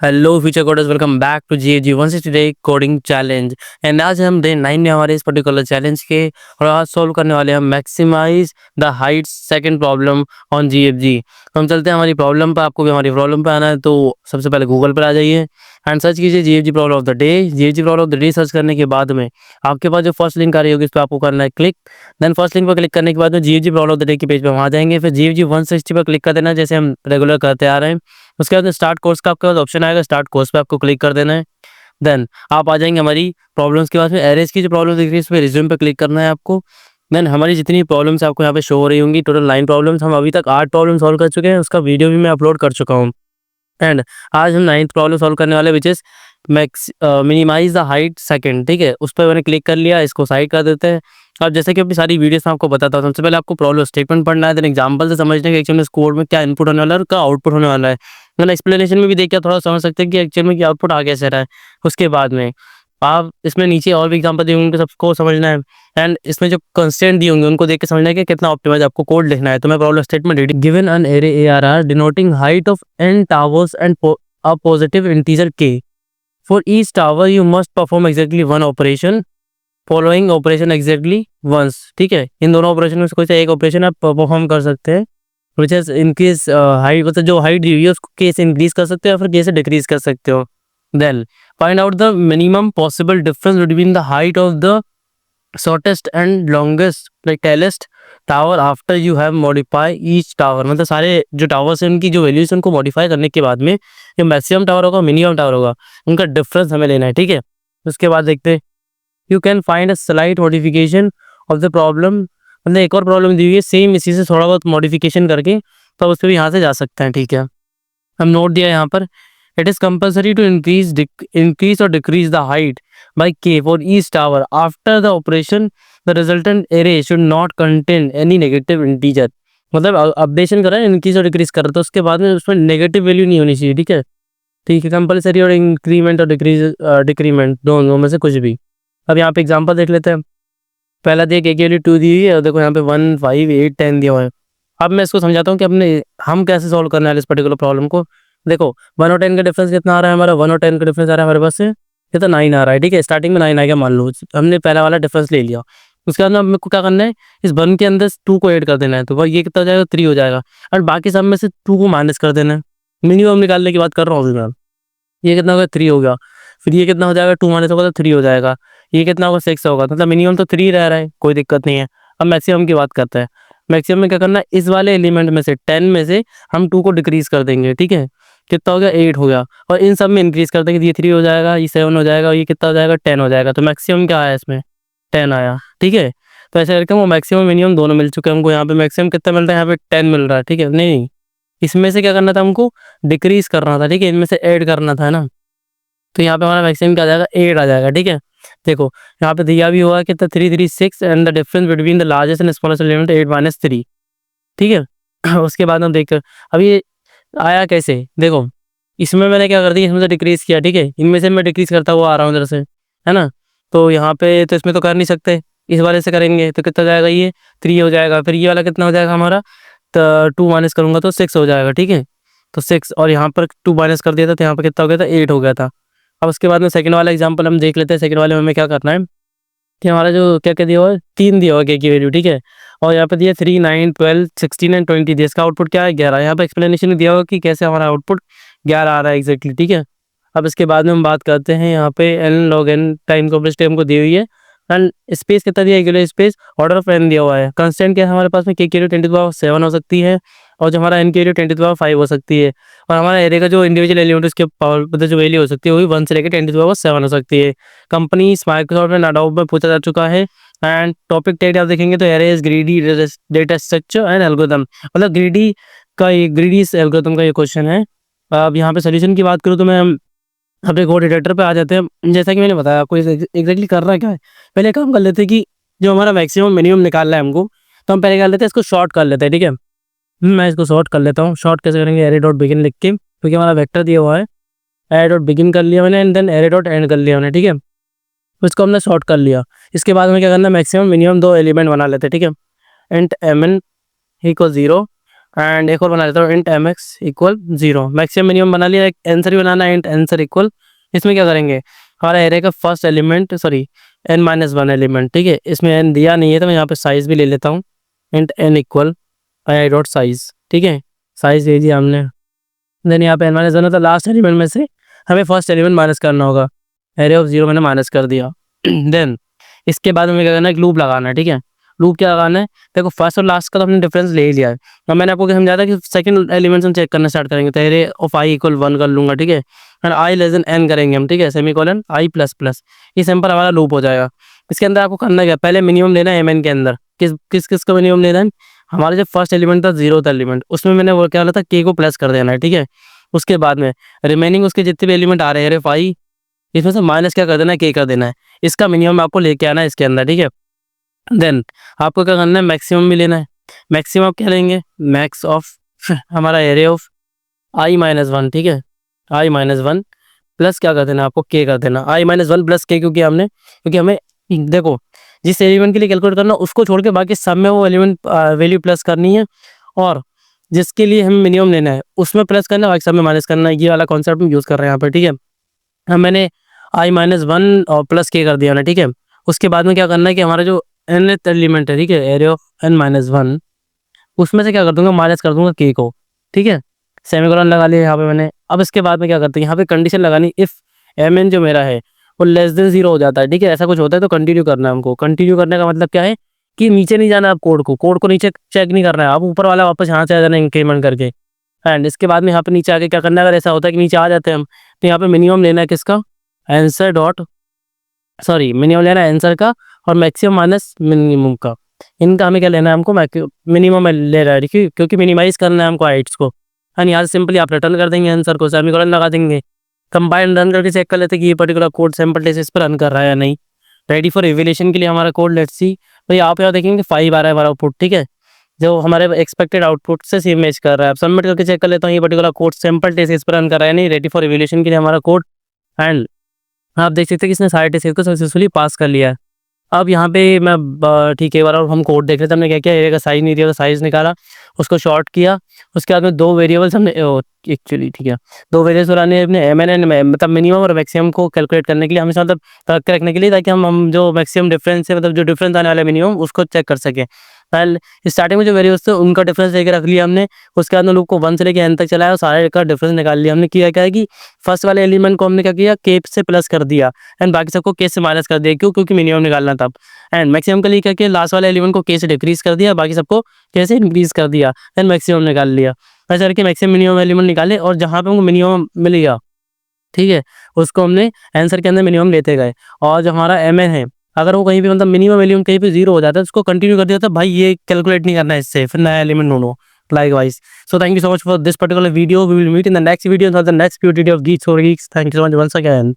Hello future coders, welcome back to G 160 coding challenge. And आज हम day 9 में हमारे इस पर्टिकुलर चैलेंज के और आज सॉल्व करने वाले हैं maximize the heights second problem on GFG. तो हम चलते हैं हमारी प्रॉब्लम पर। आपको भी हमारी प्रॉब्लम पर आना है तो सबसे पहले गूगल पर आ जाइए एंड सर्च कीजिए GFG problem of the day. GFG problem of the day search करने के बाद में आपके पास जो फर्स्ट लिंक आ रही होगी उस पर आपको करना है क्लिक। देन फर्स्ट लिंक पर क्लिक करने के बाद में GFG problem of the day के पेज पर वहाँ जाएंगे। फिर जीएफजी 160 पर क्लिक कर देना जैसे हम रेगुलर करते आ रहे हैं। उसके बाद स्टार्ट कोर्स का आपके पास ऑप्शन आएगा, स्टार्ट कोर्स पे आपको क्लिक कर देना है। देन आप आ जाएंगे हमारी प्रॉब्लम्स के बाद में एरेज की जो प्रॉब्लम दिख रही है इस पर रिज्यूम पे क्लिक करना है आपको। देन हमारी जितनी प्रॉब्लम्स आपको यहाँ पे शो हो रही होंगी, टोटल 9 प्रॉब्लम्स, हम अभी तक 8 प्रॉब्लम सॉल्व कर चुके हैं, उसका वीडियो भी मैं अपलोड कर चुका हूँ। एंड आज हम 9th प्रॉब्लम सॉल्व करने वाले which is minimize the height second. ठीक है, उस पर मैंने क्लिक कर लिया, इसको साइड कर देते हैं। अब जैसे कि अपनी सारी वीडियोस में आपको बताता हूँ, सबसे पहले आपको प्रॉब्लम स्टेटमेंट पढ़ना है, देन एग्जांपल से समझना है कि एक्चुअल में इस कोड में क्या इनपुट होने वाला है और क्या आउटपुट होने वाला है। देन एक्सप्लेनेशन में भी देख के थोड़ा समझ सकते हैं कि एक्चुअल में क्या आउटपुट आ कैसे रहा है। उसके बाद में आप इसमें नीचे और भी एग्जांपल दिए होंगे, उनको सबको समझना है। एंड इसमें जो कंस्ट्रेंट दिए होंगे उनको देख के समझना है कि कितना ऑप्टिमाइज आपको कोड लिखना है। तो मैं problem statement reading given an array ARR denoting height of n towers and a positive integer k. For each tower you must perform exactly one operation following operation exactly once. ठीक है, इन दोनों operation में से कोई सा एक operation आप perform कर सकते हैं विच इज इनक्रीज हाइट, मतलब जो हाइट दी हुई है उसको के से इंक्रीज कर सकते हो या फिर के से डिक्रीज कर सकते हो। Then find out the minimum possible difference between the height of the shortest and longest like tallest tower after you have modify each tower. मतलब सारे जो टावर्स हैं उनकी जो वैल्यूज उनको मॉडिफाई करने के बाद में जो मैक्सिमम टावर होगा मिनिमम टावर होगा उनका डिफरेंस हमें लेना है। ठीक है, उसके बाद देखते हैं you can find a slight modification of the problem. मतलब एक और प्रॉब्लम दी हुई है सेम इसी से थोड़ा बहुत मॉडिफिकेशन करके, तो उस पर भी यहाँ से जा सकते हैं। ठीक है, हम नोट दिया यहाँ पर it is compulsory to increase और decrease the height by k for each tower after the operation the resultant array should not contain any negative integer. मतलब अपडेशन कर रहा है, इंक्रीज और डिक्रीज कर रहा है, तो उसके बाद में उसमें नेगेटिव वैल्यू नहीं होनी चाहिए। ठीक है, ठीक है, कंपल्सरी और इंक्रीमेंट और डिक्रीमेंट दोनों में से कुछ भी। अब यहाँ पे एग्जांपल देख लेते हैं। पहला देख एक वैल्यू 2 दी हुई है और देखो यहाँ पे 1 5 8 10 दिया हुआ है। अब मैं इसको समझाता हूँ कि हम कैसे सॉल्व करने वाले इस पर्टिकुलर प्रॉब्लम को। देखो 1 और 10 का डिफरेंस कितना आ रहा है हमारा, 1 और 10 का डिफरेंस आ रहा है हमारे पास से कितना 9 आ रहा है। ठीक है, स्टार्टिंग में 9 आ गया मान लो, हमने पहला वाला डिफरेंस ले लिया। उसके बाद में मेरे को क्या करना है, इस 1 के अंदर 2 को ऐड कर देना है, तो ये कितना हो जाएगा 3 हो जाएगा। और बाकी सब में से 2 को माइनस कर देना है। मिनिमम निकालने की बात कर रहा हूँ मैं। ये कितना होगा 3 हो गया। फिर ये कितना हो जाएगा 2 माइनस होगा तो 3 हो जाएगा। ये कितना होगा 6 होगा, मतलब मिनिमम तो 3 रह रहा है, कोई दिक्कत नहीं है। अब मैक्सिमम की बात करते हैं। मैक्सिमम में क्या करना है, इस वाले एलिमेंट में से 10 में से हम 2 को डिक्रीज कर देंगे। ठीक है, कितना हो गया 8 हो गया। और इन सब में इंक्रीज कर देंगे, ये 3 हो जाएगा, ये 7 हो जाएगा, ये कितना हो जाएगा 10 हो जाएगा। तो मैक्सिमम क्या आया इसमें 10 आया। ठीक है, तो ऐसे करके वो मैक्सिमम मिनिमम दोनों मिल चुके हैं हमको। यहाँ पे मैक्सिमम कितना मिल रहा है, यहाँ पे 10 मिल रहा है। ठीक है, नहीं इसमें से क्या करना था हमको, डिक्रीज करना था। ठीक है, इनमें से ऐड करना था ना, तो यहाँ पे हमारा मैक्सिमम क्या आ जाएगा 8 आ जाएगा। ठीक है, देखो यहाँ पे दिया भी हुआ कितना 3 3 6 and the difference between the largest and smallest element 8 - 3। ठीक है उसके बाद हम देखते हैं अब ये आया कैसे। देखो इसमें मैंने क्या कर दिया, इसमें से डिक्रीज किया। ठीक है, इनमें से मैं डिक्रीज करता हुआ आ रहा हूँ इधर से, है ना। तो यहाँ पे तो इसमें तो कर नहीं सकते, इस वाले से करेंगे तो कितना जाएगा, ये 3 हो जाएगा। फिर ये वाला कितना हो जाएगा हमारा, तो 2 माइनस करूंगा तो 6 हो जाएगा। ठीक है, तो 6 और यहाँ पर 2 माइनस कर दिया था तो यहाँ पर कितना हो गया था 8 हो गया था। अब उसके बाद में सेकंड वाला एग्जांपल हम देख लेते हैं। सेकंड वाले में हमें क्या करना है कि हमारा जो क्या क्या दिया हुआ है 3 दिया हुआ है की वैल्यू। ठीक है, और यहाँ पे दिया 3 9 12 16 एंड 20 दिया, इसका आउटपुट क्या है 11। यहाँ पे एक्सप्लेनेशन दिया हुआ कि कैसे हमारा आउटपुट 11 आ रहा है एग्जैक्टली। ठीक है, अब इसके बाद में हम बात करते हैं यहाँ पे n log n time complexity हमको दी हुई है एंड स्पेस कितना दिया है, स्पेस ऑर्डर ऑफ n दिया हुआ है। कंस्टेंट क्या है हमारे पास में, k की वैल्यू 10⁻7 हो सकती है और जो हमारा n की वैल्यू 10⁻5 हो सकती है। और हमारा एरे का जो इंडिविजुअल एलिमेंट उसके पावर मतलब जो वैल्यू हो सकती है वो भी 1 से लेकर 10⁻7 हो सकती है। कंपनी माइक्रोसॉफ्ट एंड अडोब में पूछा जा चुका है। एंड टॉपिक टैग आप देखेंगे तो array is greedy data structure and algorithm, मतलब ग्रीडी एल्गोरिथम का ये क्वेश्चन है। अब यहाँ पे सोल्यूशन की बात करूँ तो मैं अपने कोड एडिटर पे आ जाते हैं। जैसा कि मैंने बताया आपको एग्जैक्टली करना क्या है, पहले काम कर लेते हैं कि जो हमारा मैक्सिमम मिनिमम निकालना है हमको, तो हम पहले कर लेते हैं इसको शॉर्ट कर लेते हैं। ठीक है, मैं इसको शॉर्ट कर लेता हूँ। शॉर्ट कैसे करेंगे, एरे डॉट बिगिन लिख के, क्योंकि हमारा वेक्टर दिया हुआ है। एरे डॉट बिगिन कर लिया मैंने and then array dot end कर लिया मैंने। ठीक है, तो इसको हमने शॉर्ट कर लिया। इसके बाद में क्या करना है, मैक्सिमम मिनिमम 2 एलिमेंट बना लेते हैं। ठीक है, एंड mn इक्वल 0 एंड एक और बना लेता हूँ int M X equal 0। Maximum minimum बना लिया, एक आंसर भी बनाना है इंट आंसर इक्वल। इसमें क्या करेंगे, हमारा एरे का first element sorry n-1 element, ठीक है, इसमें n दिया नहीं है तो मैं यहाँ पे साइज भी ले लेता हूँ, int n equal I dot size, ठीक है, साइज दे दिया हमने। देन यहाँ पे n-1 है तो लास्ट एलिमेंट में से हमें फर्स्ट एलिमेंट माइनस करना होगा, एरे ऑफ 0 मैंने माइनस कर दिया। देन इसके बाद हमें क्या करना है, एक लूप लगाना है, ठीक है। लूप क्या लगाना है, देखो फर्स्ट और लास्ट का तो हमने डिफरेंस ले ही लिया है। अब मैंने आपको क्या समझाया था कि सेकंड एलिमेंट्स हम चेक करना स्टार्ट करेंगे, तो एरे ऑफ आई इक्वल 1 कर लूंगा, ठीक है, and I less than n करेंगे हम, ठीक है, सेमीकोलन आई प्लस प्लस, ये सिंपल हमारा लूप हो जाएगा। इसके अंदर आपको करना क्या, पहले मिनिमम लेना है mn के अंदर, किस का मिनिमम लेना है, हमारा जो फर्स्ट एलिमेंट था 0th एलिमेंट, उसमें मैंने वो क्या बोला था, k को प्लस कर देना है, ठीक है। उसके बाद में रिमेनिंग उसके जितने भी एलिमेंट आ रहे हैं एरे ऑफ आई, इसमें से माइनस क्या कर देना है, k कर देना है, इसका मिनिमम आपको लेके आना है इसके अंदर, ठीक है। देन आपको क्या करना है, मैक्सिमम भी लेना है। मैक्सिमम क्या लेंगे, मैक्स ऑफ हमारा एरे ऑफ i-1, ठीक है, i-1 प्लस क्या कर देना आपको, k कर देना, i-1 प्लस k, क्योंकि हमें देखो जिस एलिमेंट के लिए कैलकुलेट करना उसको छोड़ के बाकी सब में वो एलिमेंट वैल्यू प्लस करनी है, और जिसके लिए हमें मिनिमम लेना है उसमें प्लस करना है, बाकी सब में माइनस करना है। ये वाला कॉन्सेप्ट हम यूज़ कर रहे हैं यहाँ पर, ठीक है। अब मैंने i-1 और प्लस k कर दिया ना, ठीक है। उसके बाद में क्या करना है कि हमारा जो nth एलिमेंट है, ठीक है, एरे ऑफ n-1, उसमें से क्या कर दूंगा, माइनस कर दूंगा k को, ठीक है, सेमीकोलन लगा लिया यहाँ पे मैंने। अब इसके बाद में क्या करते हैं, यहाँ पे कंडीशन लगानी, इफ mn जो मेरा है वो लेस देन 0 हो जाता है, ठीक है, ऐसा कुछ होता है तो कंटिन्यू करना है हमको। कंटिन्यू करने का मतलब क्या है कि नीचे नहीं जाना, आप कोड को नीचे चेक नहीं करना है, आप ऊपर वाला वापस यहाँ से आ जाना इंक्रीमेंट करके। एंड इसके बाद में यहाँ पे नीचे आके क्या करना है, अगर ऐसा होता है कि नीचे आ जाते हैं हम, तो यहाँ पे मिनिमम लेना है किसका, आंसर डॉट सॉरी मिनिमम लेना है आंसर का, और मैक्सिमम माइनस मिनिमम का। इनका हमें क्या लेना है, हमको मिनिमम ले रहा है, क्योंकि मिनिमाइज करना है हमको हाइट्स को। एंड यहाँ से सिंपली आप रिटर्न कर देंगे आंसर को, सेमीकोलन लगा देंगे, कंबाइन रन करके चेक कर लेते हैं कि ये पर्टिकुलर कोड सैंपल टेस्ट इस पर रन कर रहा है या नहीं। रेडी फॉर इवैल्यूएशन के लिए हमारा कोड, लेट्स सी। तो यहाँ पे आप देखेंगे 5 आ रहा है हमारा आउटपुट, ठीक है, जो हमारे एक्सपेक्टेड आउटपुट से सेम मैच कर रहा है। अब सबमिट करके चेक कर लेता हूँ ये पर्टिकुलर कोड सैंपल टेस्ट इस पर रन कर रहा है नहीं। रेडी फॉर इवैल्यूएशन के लिए हमारा कोड, एंड आप देख सकते हैं कि इसने सारे टेस्ट को सक्सेसफुली पास कर लिया है। अब यहाँ पे मैं ठीक है, एक बार और हम कोड देख रहे थे, हमने क्या किया, एरिया का साइज नहीं दिया तो साइज निकाला, उसको शॉर्ट किया, उसके बाद में दो वेरिएबल्स हमने एक्चुअली ठीक है 2 वेरिएबल्स बनाने अपने mn मतलब मिनिमम और मैक्सिमम को कैलकुलेट करने के लिए, हमेशा मतलब रख के रखने के लिए, ताकि हम जो मैक्सिमम डिफरेंस है, मतलब जो डिफरेंस आने वाला है मिनिमम, उसको चेक कर सकें। पहले स्टार्टिंग में जो वेरिएबल्स थे उनका डिफरेंस लेके रख लिया हमने, उसके बाद में लूप को 1 से लेके n तक चलाया और सारे का डिफरेंस निकाल लिया हमने। किया क्या है कि फर्स्ट वाले एलिमेंट को हमने क्या किया, k से प्लस कर दिया, एंड बाकी सबको k से माइनस कर दिया, क्यों, क्योंकि मिनिमम निकालना था। एंड मैक्सिमम के लिए क्या किया, लास्ट वाले एलिमेंट को k से डिक्रीज कर दिया, बाकी सबको k से इंक्रीज कर दिया, देन मैक्सिमम निकाल लिया। ऐसा करके मैक्सिमम मिनिमम एलिमेंट निकाले, और जहाँ पे हमको मिनिमम मिल गया, ठीक है, उसको हमने आंसर के अंदर मिनिमम लेते गए। और जो हमारा mn है, अगर वो कहीं पे मतलब मिनिमम एलिमेंट कहीं पे 0 हो जाता है, उसको कंटिन्यू कर दिया था, भाई ये कैलकुलेट नहीं करना है इससे, फिर नया एलिमेंट ढूंढो likewise. So thank you so much for this particular video. We will meet in the next video for the next video of Geeks or Geeks. Thank you so much once again.